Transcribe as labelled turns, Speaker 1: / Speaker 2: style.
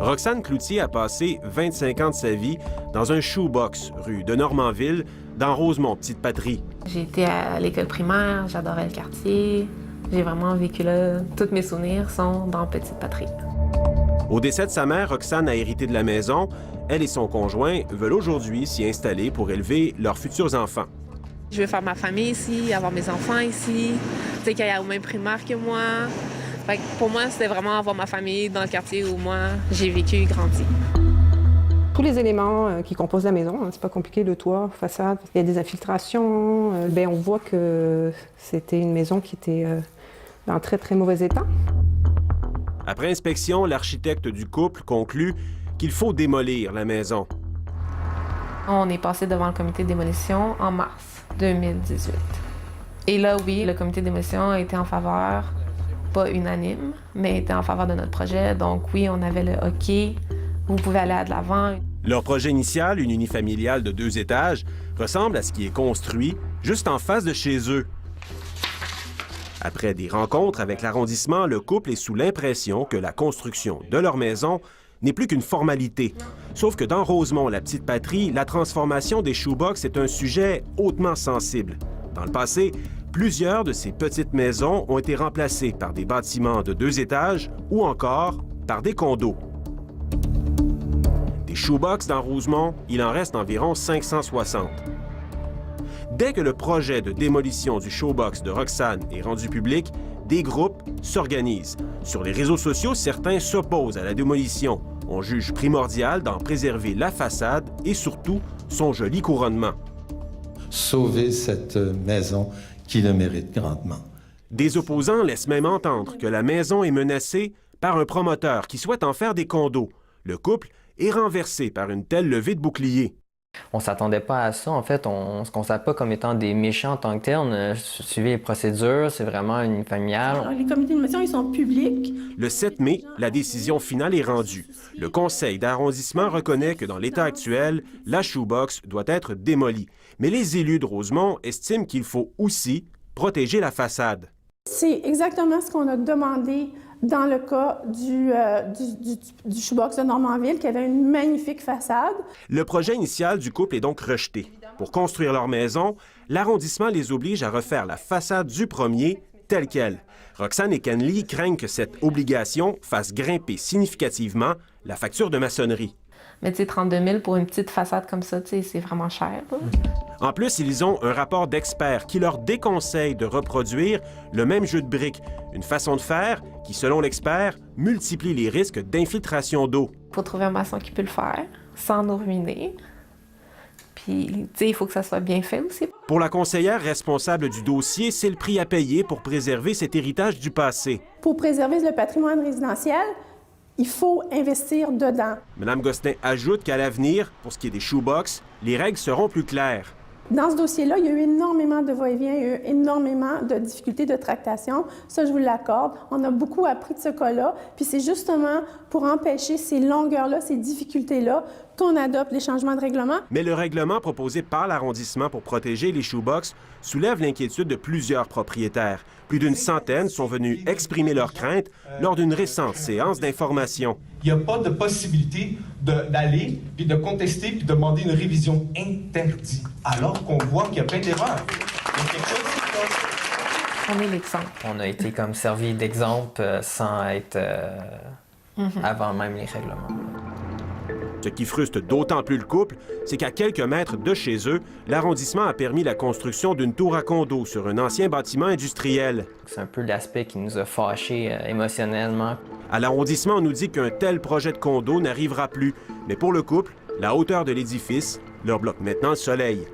Speaker 1: Roxane Cloutier a passé 25 ans de sa vie dans un shoebox rue de Normanville, dans Rosemont, Petite-Patrie.
Speaker 2: J'ai été à l'école primaire, j'adorais le quartier. J'ai vraiment vécu là. Tous mes souvenirs sont dans Petite-Patrie.
Speaker 1: Au décès de sa mère, Roxane a hérité de la maison. Elle et son conjoint veulent aujourd'hui s'y installer pour élever leurs futurs enfants.
Speaker 2: Je veux faire ma famille ici, avoir mes enfants ici, tu sais, qu'ils aillent au même primaire que moi. Fait que pour moi, c'était vraiment avoir ma famille dans le quartier où moi, j'ai vécu et grandi.
Speaker 3: Tous les éléments qui composent la maison, hein, c'est pas compliqué, le toit, façade, il y a des infiltrations. On voit que c'était une maison qui était dans très, très mauvais état.
Speaker 1: Après inspection, l'architecte du couple conclut qu'il faut démolir la maison.
Speaker 2: On est passé devant le comité de démolition en mars 2018. Et là, oui, le comité de démolition a été en faveur, pas unanime, mais était en faveur de notre projet. Donc oui, on avait le OK, vous pouvez aller de l'avant.
Speaker 1: Leur projet initial, une unifamiliale de 2 étages, ressemble à ce qui est construit juste en face de chez eux. Après des rencontres avec l'arrondissement, le couple est sous l'impression que la construction de leur maison n'est plus qu'une formalité. Sauf que dans Rosemont, la Petite-Patrie, la transformation des shoebox est un sujet hautement sensible. Dans le passé, plusieurs de ces petites maisons ont été remplacées par des bâtiments de 2 étages ou encore par des condos. Des shoebox dans Rosemont, il en reste environ 560. Dès que le projet de démolition du showbox de Roxane est rendu public, des groupes s'organisent. Sur les réseaux sociaux, certains s'opposent à la démolition. On juge primordial d'en préserver la façade et surtout son joli couronnement.
Speaker 4: Sauver cette maison qui le mérite grandement.
Speaker 1: Des opposants laissent même entendre que la maison est menacée par un promoteur qui souhaite en faire des condos. Le couple est renversé par une telle levée de boucliers.
Speaker 5: On s'attendait pas à ça. En fait, on ne se considère pas comme étant des méchants en tant que tel. On a suivi les procédures, c'est vraiment une familiale.
Speaker 6: Alors, les comités de démolition, ils sont publics.
Speaker 1: Le 7 mai, la décision finale est rendue. Le conseil d'arrondissement reconnaît que dans l'état actuel, la shoebox doit être démolie. Mais les élus de Rosemont estiment qu'il faut aussi protéger la façade.
Speaker 6: C'est exactement ce qu'on a demandé dans le cas du shoebox de Normanville, qui avait une magnifique façade.
Speaker 1: Le projet initial du couple est donc rejeté. Pour construire leur maison, l'arrondissement les oblige à refaire la façade du premier telle qu'elle. Roxane et Kenley craignent que cette obligation fasse grimper significativement la facture de maçonnerie.
Speaker 2: Mais tu sais, 32 000 pour une petite façade comme ça, tu sais, c'est vraiment cher.
Speaker 1: En plus, ils ont un rapport d'experts qui leur déconseille de reproduire le même jeu de briques, une façon de faire qui, selon l'expert, multiplie les risques d'infiltration d'eau.
Speaker 2: Il faut trouver un maçon qui peut le faire sans nous ruiner. Puis, tu sais, il faut que ça soit bien fait aussi.
Speaker 1: Pour la conseillère responsable du dossier, c'est le prix à payer pour préserver cet héritage du passé.
Speaker 6: Pour préserver le patrimoine résidentiel, il faut investir dedans.
Speaker 1: Mme Gosselin ajoute qu'à l'avenir, pour ce qui est des shoebox, les règles seront plus claires.
Speaker 6: Dans ce dossier-là, il y a eu énormément de va-et-vient, il y a eu énormément de difficultés de tractation. Ça, je vous l'accorde. On a beaucoup appris de ce cas-là. Puis c'est justement pour empêcher ces longueurs-là, ces difficultés-là, qu'on adopte les changements de règlement.
Speaker 1: Mais le règlement proposé par l'arrondissement pour protéger les shoebox soulève l'inquiétude de plusieurs propriétaires. Plus d'une centaine sont venus exprimer leurs craintes lors d'une récente séance d'information.
Speaker 7: Il n'y a pas de possibilité d'aller, puis de contester, puis de demander une révision interdite, alors qu'on voit qu'il y a plein d'erreurs. Il y a quelque chose qui
Speaker 2: On est l'exemple.
Speaker 5: On a été comme servi d'exemple sans être avant même les règlements.
Speaker 1: Ce qui frustre d'autant plus le couple, c'est qu'à quelques mètres de chez eux, l'arrondissement a permis la construction d'une tour à condo sur un ancien bâtiment industriel.
Speaker 5: C'est un peu l'aspect qui nous a fâchés émotionnellement.
Speaker 1: À l'arrondissement, on nous dit qu'un tel projet de condo n'arrivera plus. Mais pour le couple, la hauteur de l'édifice leur bloque maintenant le soleil.